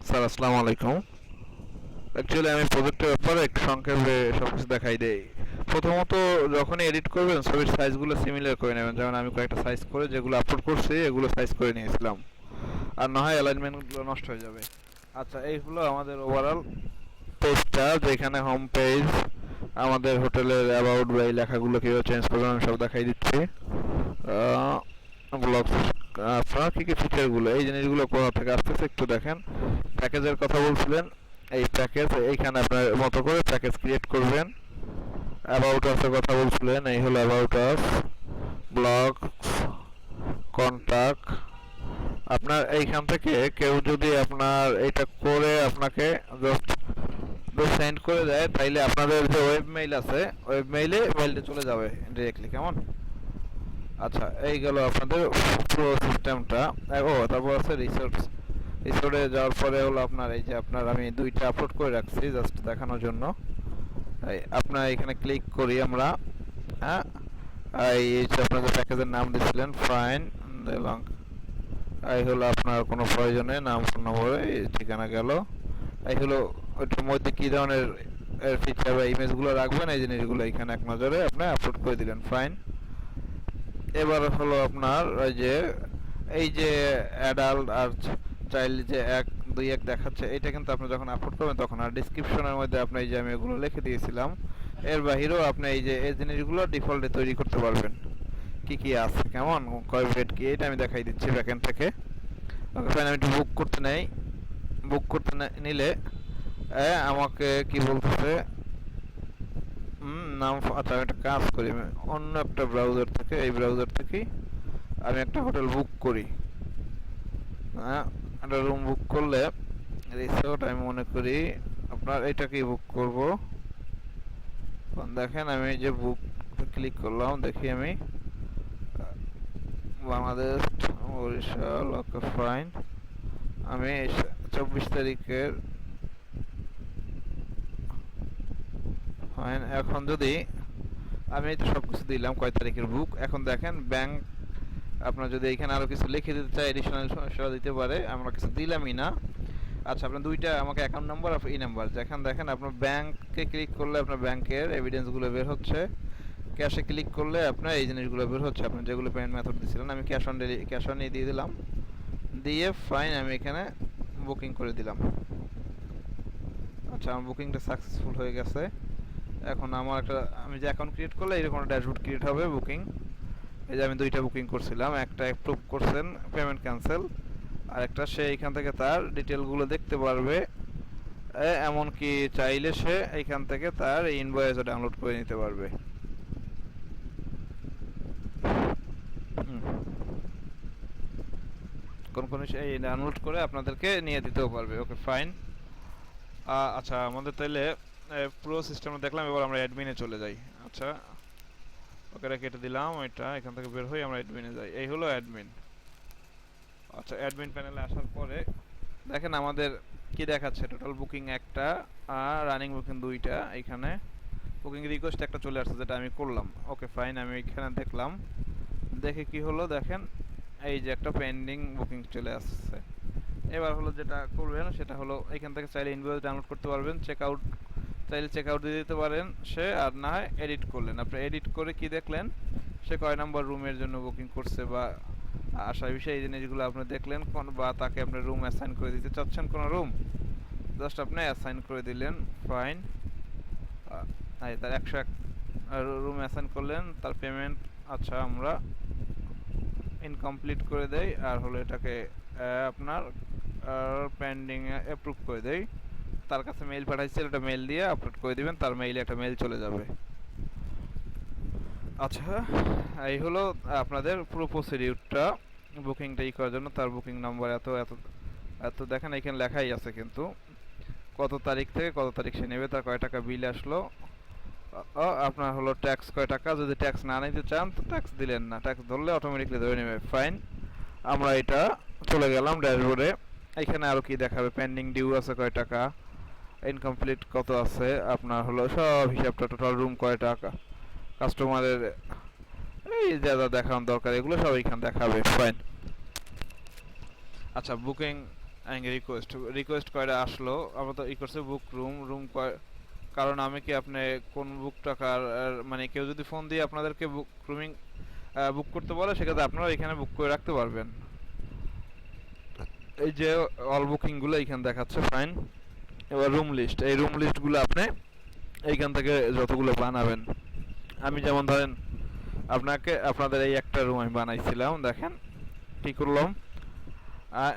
Sir আসসালামু আলাইকুম। Actually আমি প্রজেক্টের ব্যাপারে একটু সংক্ষেপে সব কিছু দেখাই দেই। প্রথমত, যখনই এডিট করবেন ছবির সাইজগুলো সিমিলার করে নেবেন। যেমন আমি কয়েকটা সাইজ করে যেগুলো আপলোড করছি এগুলো সাইজ করে নিয়েছিলাম, আর না হয় অ্যালাইনমেন্টগুলো নষ্ট হয়ে যাবে। আচ্ছা, এই হলো আমাদের ওভারঅল পেজটা, যেখানে হোম পেজ, আমাদের হোটেলের অ্যাবাউট বা এই লেখাগুলো কীভাবে চেঞ্জ করবেন আমি সব দেখাই দিচ্ছি। ব্লগ, আপনার কী কী ফিচারগুলো, এই জিনিসগুলো কোথা থেকে আসতেছে একটু দেখেন। প্যাকেজের কথা বলছিলেন, এই প্যাকেজ এইখানে আপনার মতো করে প্যাকেজ ক্রিয়েট করবেন। অ্যাবাউট আসের কথা বলছিলেন, এই হলো অ্যাবাউট আস, ব্লগস, কন্টাক্ট। আপনার এইখান থেকে কেউ যদি আপনার এটা করে আপনাকে জাস্ট সেন্ড করে দেয়, তাইলে আপনাদের যে ওয়েব মেইল আছে ওয়েব মেইলটা চলে যাবে ডিরেক্টলি, কেমন? আচ্ছা, এই গেল আপনাদের পুরো সিস্টেমটা। ও তারপর আছে রিসোর্টে যাওয়ার পরে হলো আপনার এই যে আপনার আমি দুইটা আপলোড করে রাখছি জাস্ট দেখানোর জন্য। আপনার এখানে ক্লিক করি আমরা। হ্যাঁ, এই যে আপনাদের প্যাকেজের নাম দিয়েছিলেন ফাইন এবং এই হলো আপনার কোনো প্রয়োজনে নাম, ফোন নম্বরে ঠিকানা গেল। এই হলো ওইটার মধ্যে কী ধরনের ফিচার বা ইমেজগুলো রাখবেন এই জিনিসগুলো এখানে এক নজরে আপনি আপলোড করে দিলেন, ফাইন। এবার হলো আপনার এই যে অ্যাডাল্ট আর চাইল্ড যে 1 2 1 দেখাচ্ছে, এটা কিন্তু আপনি যখন আপলোড করবেন তখন। আর ডিসক্রিপশনের মধ্যে আপনি এই যে আমি এগুলো লিখে দিয়েছিলাম, এর বাহিরেও আপনি এই যে এই জিনিসগুলো ডিফল্টে তৈরি করতে পারবেন। কি কি আছে, কেমন, কয় বেড কি, এটা আমি দেখাই দিচ্ছি ব্যাকএন্ড থেকে। ওকে ফাইন, আমি একটু বুক করতে নেই। বুক করতে নিলে আমাকে কি বলতেছে, নাম। আচ্ছা, আমি একটা কাজ করি, আমি অন্য একটা ব্রাউজার থেকে, এই ব্রাউজার থেকেই আমি একটা হোটেল বুক করি। হ্যাঁ, একটা রুম বুক করলে রিসোর্ট আমি মনে করি আপনার এটাকেই বুক করব। দেখেন আমি এই যে বুক ক্লিক করলাম, দেখি আমি বাংলাদেশ বরিশাল, ওকে ফাইন। আমি 24 তারিখের ফাইন। এখন যদি আমি তো সব কিছু দিলাম কয় তারিখের বুক, এখন দেখেন ব্যাংক, আপনার যদি এখানে আরও কিছু লিখে দিতে চাই এডিশনাল সমস্যা দিতে পারে, আমরা কিছু দিলামই না। আচ্ছা, আপনার দুইটা আমাকে অ্যাকাউন্ট নাম্বার আর এই নাম্বার, যেখানে দেখেন আপনার ব্যাংকে ক্লিক করলে আপনার ব্যাংকের এভিডেন্সগুলো বের হচ্ছে, ক্যাশে ক্লিক করলে আপনার এই জিনিসগুলো বের হচ্ছে, আপনার যেগুলো পেমেন্ট মেথড দিয়েছিলেন। আমি ক্যাশ অন দিয়ে দিলাম, দিয়ে ফাইন আমি এখানে বুকিং করে দিলাম। আচ্ছা, আমার বুকিংটা সাকসেসফুল হয়ে গেছে। এখন আমার একটা, আমি যে অ্যাকাউন্ট ক্রিয়েট করলে এরকম একটা ড্যাশবোর্ড ক্রিয়েট হবে বুকিং। এই যে আমি দুইটা বুকিং করছিলাম, একটা অ্যাপ্রুভ করছেন পেমেন্ট ক্যান্সেল, আর একটা সে এইখান থেকে তার ডিটেলগুলো দেখতে পারবে। এমনকি চাইলে সে এইখান থেকে তার ইনভয়েসও ডাউনলোড করে নিতে পারবে। কোন কোন এই ডাউনলোড করে আপনাদেরকে নিয়ে দিতেও পারবে। Okay fine. আচ্ছা, আমাদের তাইলে পুরো সিস্টেমটা দেখলাম, এবার আমরা অ্যাডমিনে চলে যাই। আচ্ছা, ওকে কেটে দিলাম, এটা এখান থেকে বের হই, আমরা অ্যাডমিনে যাই। এই হলো অ্যাডমিন। আচ্ছা, অ্যাডমিন প্যানেলে আসার পরে দেখেন আমাদের কি দেখাচ্ছে, টোটাল বুকিং একটা আর রানিং বুকিং দুইটা। এখানে বুকিং রিকোয়েস্ট একটা চলে আসছে যেটা আমি করলাম। ওকে ফাইন, আমি এখানে দেখলাম, দেখে কি হলো দেখেন, এই যে একটা পেন্ডিং বুকিং চলে আসছে। এবার হলো যেটা করবেন সেটা হলো এখান থেকে চাইলে ইনভয়েস ডাউনলোড করতে পারবেন, চেক আউট চাইলে চেক আউট দিয়ে দিতে পারেন সে, আর না হয় এডিট করলেন। আপনি এডিট করে কি দেখলেন সে কয় নাম্বার রুমের জন্য বুকিং করছে বা আসার বিষয়ে এই জিনিসগুলো আপনি দেখলেন, কোন বা তাকে আপনি রুম অ্যাসাইন করে দিতে চাচ্ছেন কোনো রুম, জাস্ট আপনি অ্যাসাইন করে দিলেন, ফাইন। তার 101 রুম অ্যাসাইন করলেন, তার পেমেন্ট আচ্ছা আমরা ইনকমপ্লিট করে দেই, আর হলো এটাকে আপনার পেন্ডিং অ্যাপ্রুভ করে দেই। তার কাছে মেইল পাঠাইছিল, এটা মেইল দিয়ে আপলোড করে দিবেন, তার মেইলে একটা মেইল চলে যাবে। আচ্ছা, এই হলো আপনাদের পুরো প্রসিডিউরটা বুকিংটা করার জন্য। তার বুকিং নাম্বার এত এত এত দেখেন এখানে লেখাই আছে, কিন্তু কত তারিখ থেকে কত তারিখ সে নেবে, তার কয় টাকা বিল আসলো, আপনার হলো ট্যাক্স কয় টাকা, যদি ট্যাক্স না নিতে চান তো ট্যাক্স দিলেন না, ট্যাক্স ধরলে অটোমেটিকলি ধরে নেবে, ফাইন। আমরা এটা চলে গেলাম ড্যাশবোর্ডে। এখানে আরও কি দেখাবে, পেন্ডিং ডিউ আছে কয় টাকা, ইনকমপ্লিট কত আছে, আপনার হলো সব হিসাবটা, টোটাল রুম কয় টাকা, কাস্টমারের এই যা দেখানোর দরকার এগুলো সব এখানে দেখাবে, ফাইন। আচ্ছা, বুকিং রিকোয়েস্ট রিকোয়েস্ট করে আসলো, আমরা তো ই করছে বুক রুম রুম, কারণ আমি কি আপনি কোন বুক টাকার মানে কেউ যদি ফোন দিয়ে আপনাদেরকে বুক রুমিং বুক করতে বলে, সেক্ষেত্রে আপনারা এখানে বুক করে রাখতে পারবেন। এই যে অল বুকিং গুলো এখানে দেখাচ্ছে, ফাইন। এবার রুম লিস্ট, এই রুম লিস্ট গুলো আপনি এইখান থেকে যতগুলো বানাবেন, আমি যেমন ধরেন আপনাদের এই একটা রুম আমি বানাইছিলাম, দেখেন কি করলাম,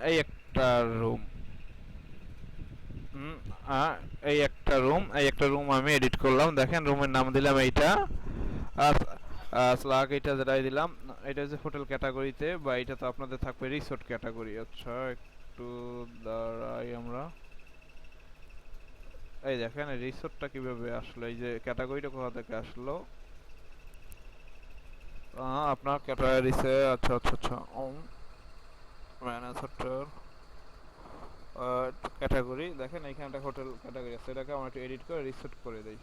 এই একটা রুম, এই একটা রুম আমি এডিট করলাম, দেখেন রুমের নাম দিলাম এইটা, আর স্লাগ এটা যেটাই দিলাম, এটা হচ্ছে হোটেল ক্যাটাগরিতে, বা এটা তো আপনাদের থাকবে রিসোর্ট ক্যাটাগরি। আচ্ছা একটু দাঁড়াই আমরা, এই দেখেন রিসোর্টটা কিভাবে আসলো, এই যে ক্যাটাগরিটা কোথা থেকে আসলো, আপনার ক্যাটাগরিতে, আচ্ছা আচ্ছা আচ্ছা, ম্যানেজ হোটেল ক্যাটাগরি, দেখেন এখানে একটা হোটেল ক্যাটাগরি আছে, এটাকে আমরা একটু এডিট করে রিসেট করে দেই।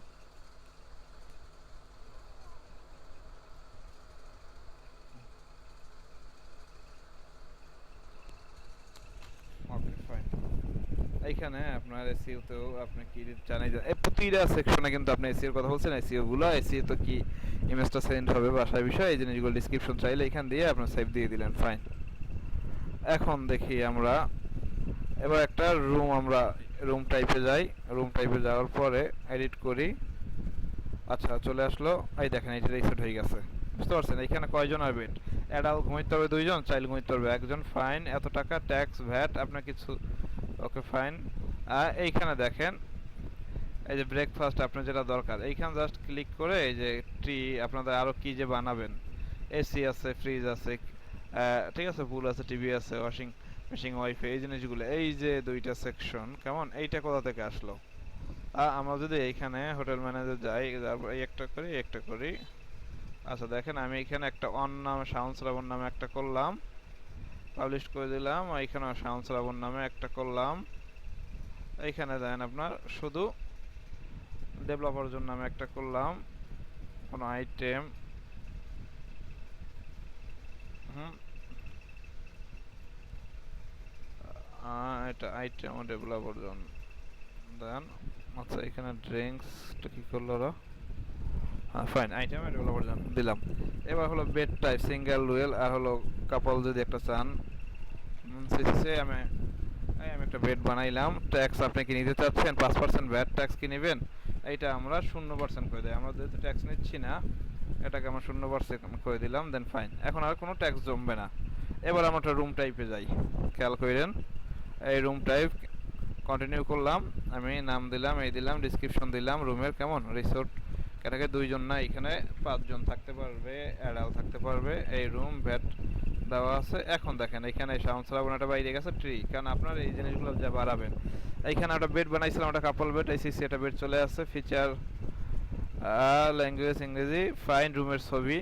Okay fine. এইখানে আপনার এসইও তেও আপনি কি জানাই, এই প্রতিটা সেকশনে কিন্তু আপনি এসইও এর কথা বলছেন, এসইও গুলো, এসইও তো কি ইমেজটা সেন্ড হবে বাসায় বিষয়, এই জিনিসগুলো ডেসক্রিপশন চাইলে এখান দিয়ে আপনি সেভ দিয়ে দিলেন, ফাইন। এখন দেখি আমরা এবার একটা রুম, আমরা রুম টাইপে যাই, রুম টাইপে যাওয়ার পরে এডিট করি, আচ্ছা চলে আসলো, এই দেখেন এটা রিসেট হয়ে গেছে, বুঝতে পারছেন। এখানে কয়জন আর বেড, অ্যাডাল্ট ঘুমাইতে পারবে 2 জন, চাইল্ড ঘুমাইতে পারবে 1 জন, ফাইন। এত টাকা ট্যাক্স ভ্যাট আপনার কিছু, ওকে ফাইন। আর এইখানে দেখেন এই যে ব্রেকফাস্ট আপনার যেটা দরকার, এইখানে জাস্ট ক্লিক করে এই যে ট্রি, আপনাদের আরো কি যে বানাবেন, এসি আছে, ফ্রিজ আছে, ঠিক আছে, পুল আছে, টিভি আছে, ওয়াশিং মেশিন, ওয়াইফাই, এই জিনিসগুলো, এই যে 2টা সেকশন, কেমন, এইটা কোথা থেকে আসলো। আমরা যদি এইখানে হোটেল ম্যানেজার যাই, তারপর এই একটা করি, একটা করি, আচ্ছা দেখেন আমি এখানে একটা অন নামে, শাওন শ্রাবণ নামে একটা করলাম, পাবলিশ করে দিলাম, এইখানে শাওন শ্রাবণ নামে একটা করলাম, এইখানে দেন আপনার শুধু ডেভেলপার জন্য নামে একটা করলাম, কোনো আইটেম, এটা আইটেম ডেভেলপার জন্য দেন, আচ্ছা এখানে ড্রিঙ্কসটা কি করলো ওরা, হ্যাঁ ফাইন, আইটেম ডেভেলপার জন্য দিলাম। এবার হলো বেড টাইপ সিঙ্গেল ডুয়েল, আর হলো কাপল যদি একটা চান, আমি একটা বেড বানাইলাম, ট্যাক্স আপনি কি নিতে চাচ্ছেন 5% ভ্যাট ট্যাক্স কি নেবেন, এইটা আমরা 0% করে দেই, আমরা যেহেতু ট্যাক্স নিচ্ছি না, এটাকে আমরা 0% করে দিলাম, দেন ফাইন। এখন আর কোনো ট্যাক্স জমবে না। এবার আমরা একটা রুম টাইপে যাই, খেয়াল করেন, এই রুম টাইপ কন্টিনিউ করলাম, আমি নাম দিলাম, এই দিলাম, ডিসক্রিপশন দিলাম রুমের, কেমন, রিসোর্ট ক্যাটাগরি 2 জন না, এখানে 5 জন থাকতে পারবে, অ্যাডাল্ট থাকতে পারবে, এই রুম ভ্যাট দেওয়া আছে। এখন দেখেন এখানে সাউন্ড শ্রাবণটা বাইরে গেছে ট্রি, কারণ আপনার এই জিনিসগুলো যা বাড়াবেন, এইখানে একটা বেড বানাইছিলাম, একটা কাপল বেড, আইসিসি একটা বেড চলে আসছে, ফিচার ল্যাঙ্গুয়েজ ইংরেজি, ফাইন, রুমের ছবি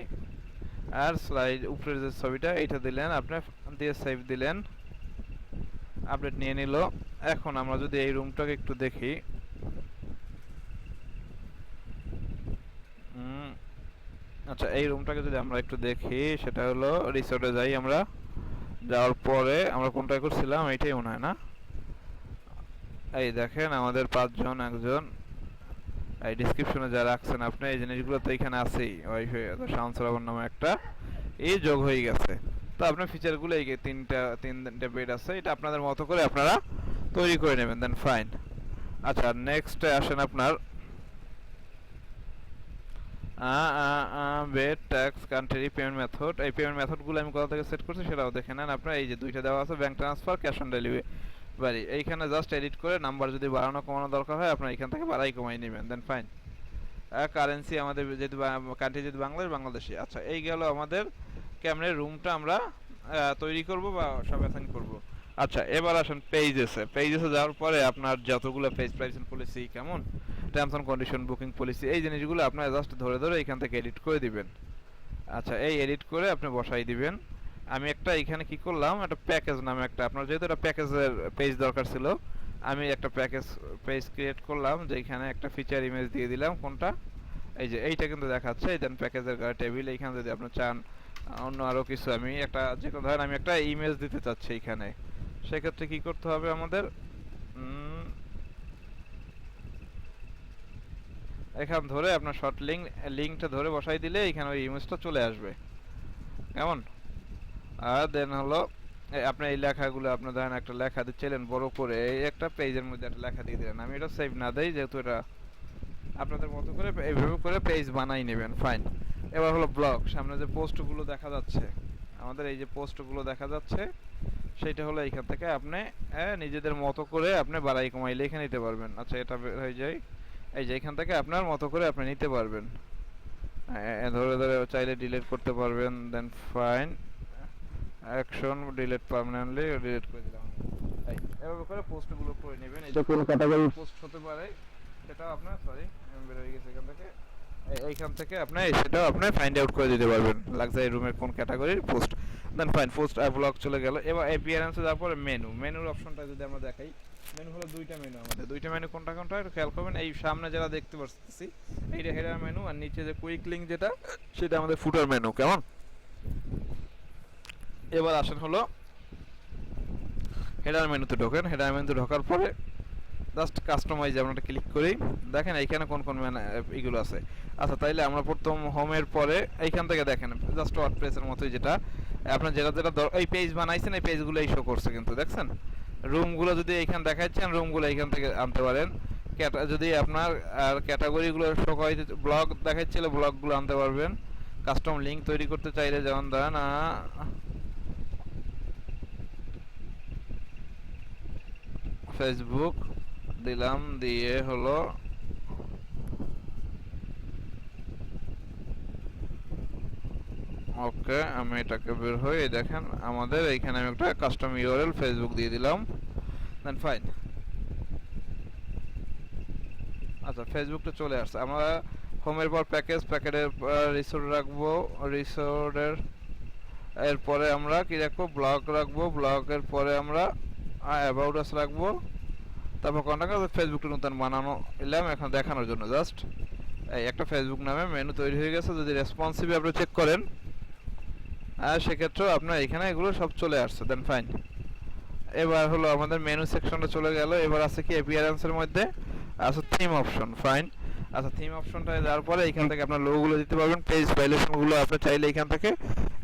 আর স্লাইড, উপরের যে ছবিটা এইটা দিলেন আপনি, দিয়ে সেভ দিলেন, আপডেট নিয়ে নিল। এখন আমরা যদি এই রুমটাকে একটু দেখি, আচ্ছা এই রুমটাকে যদি আমরা একটু দেখি, সেটা হলো রিসোর্টে যাই, আমরা যাওয়ার পরে আমরা কোনটা করছিলাম, এইটাই মনে হয় না, এই দেখেন আমাদের 5 জন, 1 জন, এই ডেসক্রিপশনে যা রাখছেন আপনি, এই জিনিসগুলো তো এখানে আছেই, ওয়াইফাই সাউন্ড সার্ভার নামে একটা এই যোগ হয়ে গেছে। তো আপনার ফিচারগুলো এই তিনটা বেড আছে, এটা আপনাদের মতো করে আপনারা তৈরি করে নেবেন, দেন ফাইন। আচ্ছা নেক্সটে আসেন আপনার bed tax country payment method, এই পেমেন্ট মেথডগুলো আমি কোথা থেকে সেট করছি সেটাও দেখে নেন আপনারা, এই যে 2টা দেওয়া আছে, bank transfer, cash on delivery, এইখানে জাস্ট এডিট করে নাম্বার যদি বাড়ানো কমানো দরকার হয় আপনার এখান থেকে বাড়াই কমাই নেবেন, দেন ফাইন। কারেন্সি আমাদের যেহেতু কান্ট্রি যদি বাংলাদেশি, আচ্ছা এই গেল আমাদের কেমনের রুমটা আমরা তৈরি করব বা সব অ্যাসাইন করব। আচ্ছা এবার আসেন পেজেসে, পেজেসে যাওয়ার পরে আপনার যতগুলো পেজ, প্রাইসিং পলিসি, কেমন, terms and condition, booking policy, এই জিনিসগুলো আপনারা জাস্ট ধরে ধরে এখান থেকে এডিট করে দিবেন। আচ্ছা এই এডিট করে আপনি বসাই দিবেন। আমি একটা এখানে কি করলাম, একটা প্যাকেজ নামে একটা, আপনার যেহেতু একটা প্যাকেজের পেজ দরকার ছিল, আমি একটা প্যাকেজ পেজ ক্রিয়েট করলাম, যেখানে একটা ফিচার ইমেজ দিয়ে দিলাম, কোনটা, এই যে এইটা কিন্তু দেখাচ্ছে, দেন প্যাকেজের টেবিল, এইখানে যদি আপনি চান অন্য আরো কিছু, আমি একটা যে কোনো ধরেন আমি একটা ইমেজ দিতে চাচ্ছি এইখানে, সেক্ষেত্রে কি করতে হবে আমাদের, এখান ধরে আপনার শর্ট লিঙ্কটা ধরে বসাই দিলে এখানে ওই ইমেজটা চলে আসবে, কেমন? আর দেন হলো আপনি এই লেখাগুলো, আপনার ধরেন একটা লেখা দিচ্ছিলেন বড় করে, এই একটা পেজের মধ্যে একটা লেখা দিয়ে দিলেন। আমি এটা সেভ না দেই, যেহেতু এটা আপনাদের মতো করে এইভাবে করে পেজ বানাই নেবেন, ফাইন। এবার হলো ব্লগ, সামনে যে পোস্টগুলো দেখা যাচ্ছে, আমাদের এই যে পোস্টগুলো দেখা যাচ্ছে, সেটা হলো এইখান থেকে আপনি নিজেদের মতো করে আপনি বাড়াই কমাই লিখে নিতে পারবেন। আচ্ছা, এটা বের হয়ে যায়, এই যে এখান থেকে আপনার মতো করে আপনি নিতে পারবেন, ধরে ধরে চাইলে ডিলিট করতে পারবেন, then fine, action delete, permanently delete করে দিলাম। এভাবে করে পোস্টগুলো করে নেবেন। এটা কোন ক্যাটাগরি পোস্ট হতে পারে সেটা আপনার, সরি বের হয়ে গেছে এখান থেকে, এইখান থেকে আপনি সেটাও আপনি ফাইন্ড আউট করে দিতে পারবেন, লাক্সারি রুমের কোন ক্যাটাগরির পোস্ট। দেন ফাইন, পোস্ট আর ব্লগ চলে গেল। এবার অ্যাপিয়ারেন্সে যাওয়ার পরে মেনুর অপশনটা যদি আমরা দেখাই, মেনু হলো দুইটা মেনু, আমাদের দুইটা মেনু কোনটা কোনটা একটু খেয়াল করবেন। এই সামনে যারা দেখতে পাচ্ছি এইটা হেডার মেনু, আর নিচে যে কুইক লিঙ্ক যেটা সেটা আমাদের ফুটার মেনু, কেমন? এবার আসেন হলো হেডার মেনুতে ঢোকেন। হেডার মেনুতে ঢোকার পরে জাস্ট কাস্টমাইজ আমরা ক্লিক করি, দেখেন এইখানে কোন কোন এগুলো আছে। আচ্ছা, তাইলে আমরা প্রথম হোমের পরে এইখান থেকে দেখেন জাস্ট ওয়ার্ডপ্রেসের মতোই, যেটা আপনার যেটা যেটা এই পেজ বানাইছেন এই পেজগুলো এই শো করছে, কিন্তু দেখছেন রুমগুলো যদি এইখান দেখাচ্ছেন, রুমগুলো এইখান থেকে আনতে পারেন। যদি আপনার আর ক্যাটাগরিগুলো শো করে ব্লগ দেখাচ্ছিল, ব্লগগুলো আনতে পারবেন। কাস্টম লিঙ্ক তৈরি করতে চাইলে যেমন ধরেন ফেসবুক দিলাম, দিয়ে হলো ওকে, আমি এটাকে বের হয়ে দেখেন আমাদের এইখানে আমি একটা কাস্টম ইউআরএল ফেসবুক দিয়ে দিলাম, দেন ফাইন। আচ্ছা, ফেসবুকটা চলে আসছে। আমরা হোমের পর প্যাকেটের রিসোর্ট রাখবো, রিসোর্টের এরপরে আমরা কি রাখবো, ব্লগ রাখবো, ব্লগের পরে আমরা অ্যাবাউট আস রাখবো, তারপর কন্টাক্ট ফেসবুকটা নতুন বানানো এলাম এখন দেখানোর জন্য। জাস্ট এই একটা ফেসবুক নামে মেনু তৈরি হয়ে গেছে। যদি রেসপন্সিভ আপনি চেক করেন সেক্ষেত্রেও আপনার এখানে এগুলো সব চলে আসছে, দেন ফাইন। এবার হলো আমাদের মেনু সেকশনটা চলে গেল। এবার আছে কি অ্যাপিয়ারেন্সের মধ্যে আছে থিম অপশন, ফাইন। আচ্ছা, থিম অপশনটা দেওয়ার পরে এখান থেকে আপনার লোগোগুলো দিতে পারবেন, পেজ ভ্যালুয়েশনগুলো আপনি চাইলে এখান থেকে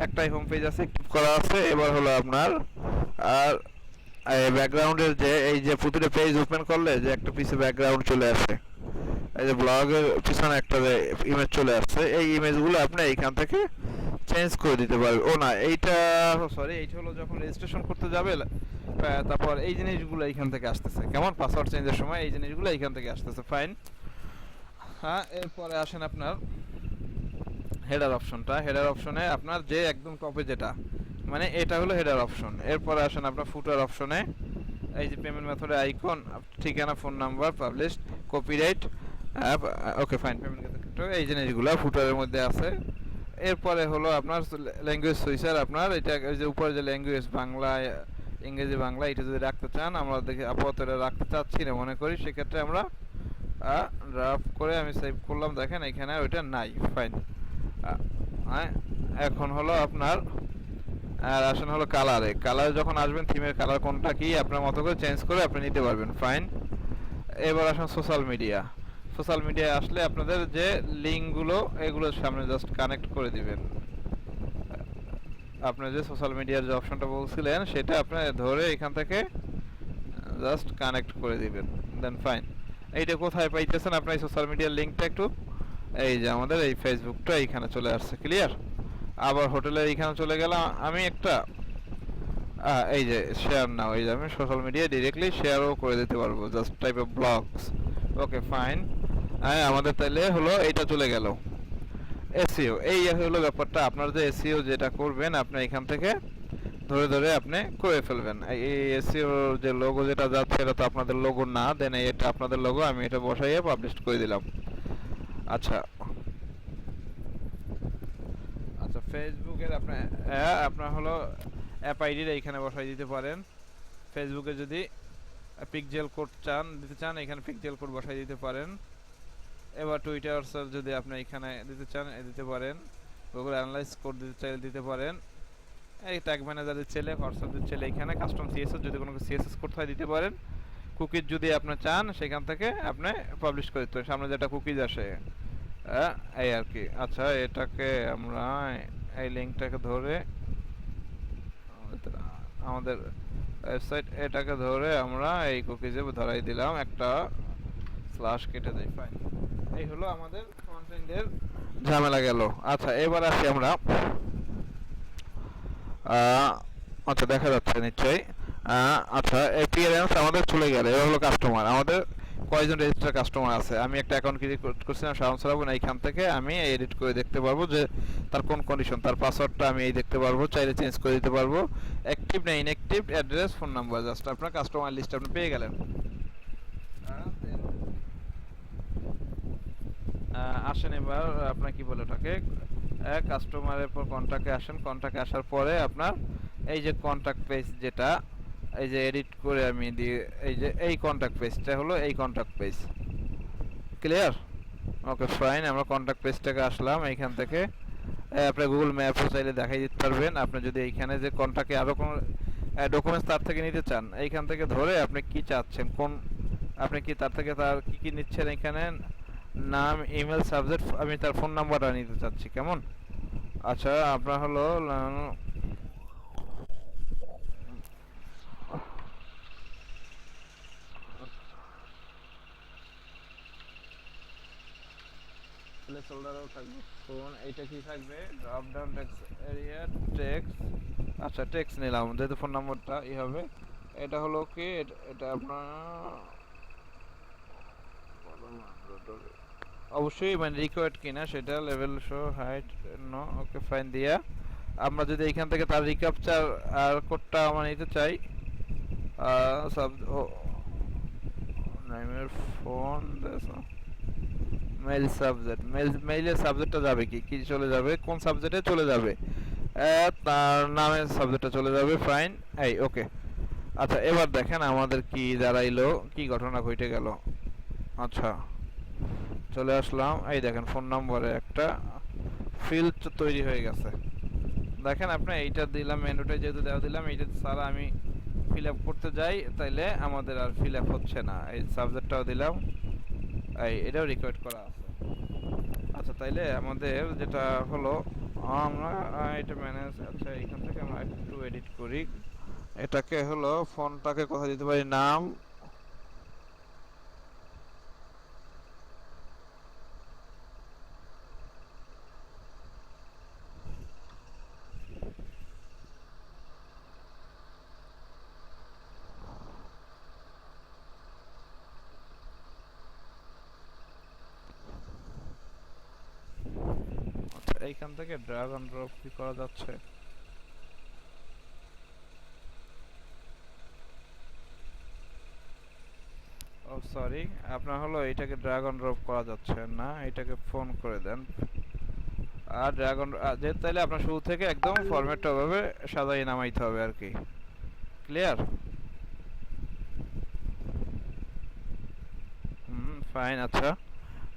একটাই হোম পেজ আছে ক্লিক করা আছে। এবার হলো আপনার আর ব্যাকগ্রাউন্ডের যে এই যে প্রতিটা পেজ ওপেন করলে যে একটা পিছে ব্যাকগ্রাউন্ড চলে আসে, এই যে ব্লগের পিছনে একটা ইমেজ চলে আসছে, এই ইমেজগুলো আপনি এইখান থেকে চেঞ্জ করে দিতে পারবেন। ও না, এইটা সরি, এইটা হলো যখন রেজিস্ট্রেশন করতে যাবে তারপর এই জিনিসগুলো এইখান থেকে আসতেছে, কেমন? পাসওয়ার্ড চেঞ্জের সময় এই জিনিসগুলো এইখান থেকে আসতেছে, ফাইন। হ্যাঁ, এরপরে আসেন আপনার হেডার অপশনটা। হেডার অপশনে আপনার যে একদম টপে যেটা, মানে এটা হলো হেডার অপশন। এরপরে আসেন আপনার ফুটার অপশনে, এই যে পেমেন্ট মেথডে আইকন, ঠিকানা, phone number, publish, copyright, okay fine, payment এই জিনিসগুলো ফুটারের মধ্যে আছে। এরপরে হলো আপনার ল্যাঙ্গুয়েজ সুইচার, আপনার এটা যে উপরে যে ল্যাঙ্গুয়েজ বাংলা, ইংরেজি, বাংলা, এটা যদি রাখতে চান, আমরা দেখি আপাতত এটা রাখতে চাচ্ছি না মনে করি, সেক্ষেত্রে আমরা ড্রাফট করে আমি সেভ করলাম, দেখেন এখানে ওইটা নাই, ফাইন। এখন হলো আপনার আর আসেন হলো কালারে। কালার যখন আসবেন, থিমের কালার কোনটা কি আপনার মতো করে চেঞ্জ করে আপনি নিতে পারবেন, ফাইন। এবার আসেন সোশ্যাল মিডিয়া। সোশ্যাল মিডিয়ায় আসলে আপনাদের যে লিঙ্কগুলো এগুলোর সামনে জাস্ট কানেক্ট করে দিবেন। আপনার যে সোশ্যাল মিডিয়ার যে অপশনটা বলছিলেন সেটা আপনি ধরে এখান থেকে জাস্ট কানেক্ট করে দিবেন, দেন ফাইন। এইটা কোথায় পাইতেছেন আপনার এই সোশ্যাল মিডিয়ার লিঙ্কটা? একটু এই যে আমাদের এই ফেসবুকটা এইখানে চলে আসছে, ক্লিয়ার। আবার হোটেলের এইখানে চলে গেলাম আমি একটা, এই যে শেয়ার নাও, এই যে আমি সোশ্যাল মিডিয়া ডিরেক্টলি শেয়ারও করে দিতে পারবো, just type of blogs, okay fine. আমাদের তাইলে হলো এইটা চলে গেল এসইও। এই হলো ব্যাপারটা, আপনার যে এসইও যেটা করবেন আপনি এখান থেকে ধরে ধরে আপনি করে ফেলবেন। এই এসইও যে লোগো যেটা যাচ্ছে এটা তো আপনাদের লোগো না, দেন এটা আপনাদের লোগো, আমি এটা বসাইয়ে পাবলিশ করে দিলাম। আচ্ছা আচ্ছা, ফেসবুকের আপনার হলো অ্যাপ আইডিটা এখানে বসাই দিতে পারেন। ফেসবুকে যদি পিকজেল কোড দিতে চান, এখানে পিকজেল কোড বসাই দিতে পারেন। এবার টুইটার যদি আপনি এখানে দিতে চান দিতে পারেন। গুগল অ্যানালাইজ কোড দিতে চাইলে দিতে পারেন। এই ট্যাগ ম্যানেজারের ছেলে হোয়াটসঅ্যাপের ছেলে এখানে কাস্টম সিএসএস যদি কোনো সিএসএস করতে হয় দিতে পারেন। কুকিজ যদি আপনি চান সেখান থেকে আপনি পাবলিশ করে দিতে পারেন, সামনে যেটা কুকিজ আসে এই আর কি। আচ্ছা এটাকে আমরা এই লিঙ্কটাকে ধরে আমাদের ওয়েবসাইট এটাকে ধরে আমরা এই কুকিজে ধরাই দিলাম, একটা স্ল্যাশ কেটে দেই, ফাইন। এই হলো আমাদের ফ্রন্ট এন্ডের ঝামেলা গেল। আচ্ছা এবার আসি আমরা আচ্ছা দেখা যাচ্ছে নিশ্চয়ই। আচ্ছা অ্যাপিয়ারেন্স আমাদের চলে গেল। এবার হলো কাস্টমার, আমাদের কয়জন রেজিস্টার কাস্টমার আছে। আমি একটা অ্যাকাউন্ট ক্রিয়েট করছিলাম শাওন সারাবন, এইখান থেকে আমি এডিট করে দেখতে পারবো যে তার কোন কন্ডিশন, তার পাসওয়ার্ডটা আমি এই দেখতে পারবো, চাইলে চেঞ্জ করে দিতে পারবো। অ্যাক্টিভ না inactive, address, phone number, just আপনার কাস্টমার লিস্ট আপনি পেয়ে গেলেন। আসেন এবার আপনার কি বলে ওটাকে কাস্টমারের পর কন্ট্যাক্টে আসেন। কন্ট্যাক্টে আসার পরে আপনার এই যে কন্ট্যাক্ট পেজ যেটা এই যে এডিট করে আমি দিয়ে এই যে এই কন্ট্যাক্ট পেজটা হলো এই contact page, clear? Okay fine, আমরা কন্ট্যাক্ট পেজটাকে আসলাম। এইখান থেকে আপনি গুগল ম্যাপও চাইলে দেখাই দিতে পারবেন। আপনি যদি এইখানে যে কন্ট্যাক্টে আরও কোনো ডকুমেন্টস তার থেকে নিতে চান, এইখান থেকে ধরে আপনি কি চাচ্ছেন, কোন আপনি কি তার থেকে তার কি কি নিচ্ছেন, এখানে নাম, ইমেল, সাবজেক্ট, আমি তার ফোন নাম্বারটা নিতে চাচ্ছি, কেমন? আচ্ছা আপনার হলো প্লেসহোল্ডারও থাকবে ফোন, এইটা কি থাকবে drop down text area text. আচ্ছা টেক্সট নিলাম যেহেতু ফোন নাম্বারটা ই হবে। এটা হলো কি এটা আপনার অবশ্যই মানে রিকোয়ার্ড কিনা সেটা level show height no, okay fine দিয়া আমরা যদি এখান থেকে তার রিক্যাপচার আর কোডটা আমরা নিতে চাই সাব নামের ফোন মেল সাবজেক্ট, মেইলের সাবজেক্টটা যাবে কি কি চলে যাবে, কোন সাবজেক্টে চলে যাবে, তার নামের সাবজেক্টটা চলে যাবে, ফাইন এই ওকে। আচ্ছা এবার দেখেন আমাদের কি দাঁড়াইলো, কি ঘটনা ঘটে গেল। আচ্ছা চলে আসলাম, এই দেখেন ফোন নম্বরে একটা ফিল্ড তৈরি হয়ে গেছে। দেখেন আপনি এইটা দিলাম, মেনুটা যেহেতু দেওয়া দিলাম, এইটা ছাড়া আমি ফিল আপ করতে যাই তাইলে আমাদের আর ফিল আপ হচ্ছে না। এই সাবজেক্টটাও দিলাম, এই এটাও রিকোয়ার্ড করা আছে। আচ্ছা তাইলে আমাদের যেটা হলো আমরা এটা ম্যানেজ, আচ্ছা এখান থেকে আমরা একটু এডিট করি, এটাকে হলো ফোনটাকে কথা দিতে পারি নাম, এইখান থেকে ড্র্যাগ এন্ড ড্রপ কি করা যাচ্ছে, ও সরি আপনার হলো এটাকে ড্র্যাগ এন্ড ড্রপ করা যাচ্ছে না, এটাকে ফোন করে দেন। আর ড্রাগন যে তাইলে আপনার শুরু থেকে একদম ফরম্যাটটা ভাবে সাজাই নামাইতে হবে আর কি, ক্লিয়ার? ফাইন। আচ্ছা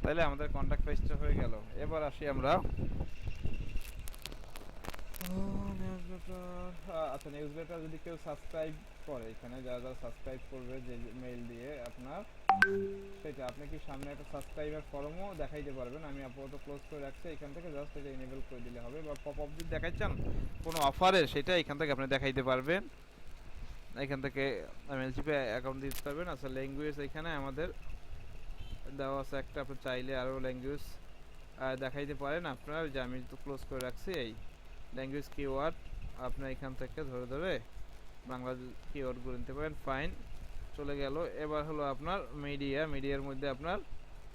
তাহলে আমাদের কন্টাক্ট পেজটা হয়ে গেল। এবার আসি আমরা আচ্ছা নিউজ লেটার যদি কেউ সাবস্ক্রাইব করে, এখানে যারা যারা সাবস্ক্রাইব করবে যে মেইল দিয়ে আপনার, সেটা আপনি কি সামনে একটা সাবস্ক্রাইবার ফর্মও দেখাইতে পারবেন। আমি আপাতত ক্লোজ করে রাখছি, এখান থেকে জাস্ট এটা এনেবল করে দিলে হবে। বা পপ আপ যদি দেখাচ্ছেন কোনো অফারের, সেটা এখান থেকে আপনি দেখাইতে পারবেন। এখান থেকে এমএলসিপি অ্যাকাউন্ট দিতে পারবেন। আচ্ছা ল্যাঙ্গুয়েজ এখানে আমাদের দেওয়া আছে একটা, আপনি চাইলে আরও ল্যাঙ্গুয়েজ দেখাইতে পারেন আপনার, যে আমি তো ক্লোজ করে রাখছি। এই ল্যাঙ্গুয়েজ কিওয়ার্ড আপনি এখান থেকে ধরে ধরে বাংলা কিওয়ার্ডগুলো নিতে পারেন, ফাইন চলে গেল। এবার হলো আপনার মিডিয়া, মিডিয়ার মধ্যে আপনার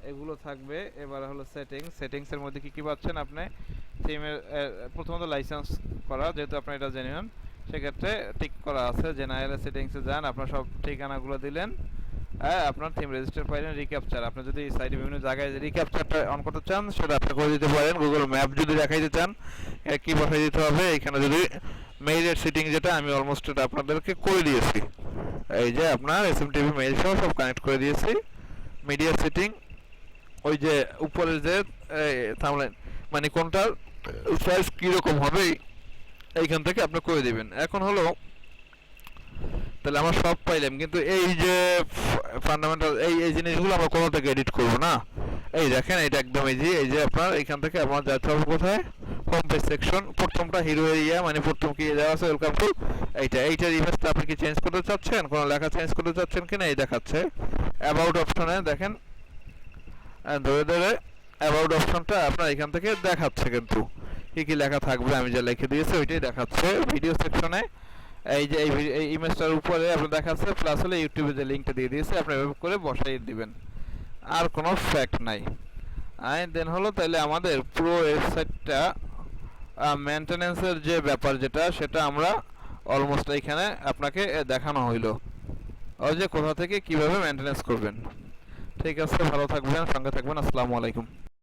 এগুলো থাকবে। এবার হলো সেটিংস, সেটিংসের মধ্যে কী কী পাচ্ছেন আপনি, থিমের প্রথমত লাইসেন্স করা, যেহেতু আপনার এটা জেনে নেন সেক্ষেত্রে টিক করা আছে। জেনারেল সেটিংসে যান, আপনার সব ঠিকানাগুলো দিলেন, হ্যাঁ আপনার থিম রেজিস্টার পাইলেন। রিক্যাপচার আপনি যদি সাইডে বিভিন্ন জায়গায় রিক্যাপচারটা অন করতে চান সেটা আপনি করে দিতে পারেন। গুগল ম্যাপ যদি দেখাইতে চান কী বসাই দিতে হবে, এখানে যদি মেইলের সেটিং যেটা আমি অলমোস্ট এটা আপনাদেরকে করে দিয়েছি, এই যে আপনার এসএমটিভি মেইল সহ সব কানেক্ট করে দিয়েছি। মিডিয়া সেটিং ওই যে উপরের যে থামলেন মানে কোনটার সাইজ কীরকম হবে এইখান থেকে আপনি করে দিবেন। এখন হলো তাহলে আমরা সব পাইলাম, কিন্তু এই যে ফান্ডামেন্টাল এই জিনিসগুলো আমরা কোথা থেকে এডিট করব না। এই দেখেন এটা একদম ইজি। এই যে আপনার এখান থেকে আমার যেতে হবে কোথায়, হোম পেজ সেকশন, প্রথমটা হিরো এরিয়া, মানে প্রথম কি দেওয়া আছে ওয়েলকাম টু, এইটার ইমেজটা আপনি কি চেঞ্জ করতে চাচ্ছেন, কোনো লেখা চেঞ্জ করতে চাচ্ছেন কিনা, এই দেখাচ্ছে অ্যাবাউট অপশনে দেখেন, ধরে ধরে অ্যাবাউট অপশনটা আপনার এখান থেকে দেখাচ্ছে, কিন্তু কি কি লেখা থাকবে আমি যা লিখে দিয়েছি ওইটাই দেখাচ্ছে। ভিডিও সেকশনে এই যে এই ইমেজটার উপরে আপনার দেখাচ্ছে, প্লাস হলে ইউটিউবে যে লিঙ্কটা দিয়ে দিয়েছে আপনি এভাবে করে বসাই দিবেন, আর কোনো ফ্যাক্ট নাই। দেন হলো তাহলে আমাদের পুরো ওয়েবসাইটটা মেনটেনেন্সের যে ব্যাপার যেটা, সেটা আমরা অলমোস্ট এখানে আপনাকে দেখানো হইলো, ওই যে কোথা থেকে কিভাবে মেনটেনেন্স করবেন। ঠিক আছে, ভালো থাকবেন, সঙ্গে থাকবেন। আসসালামু আলাইকুম।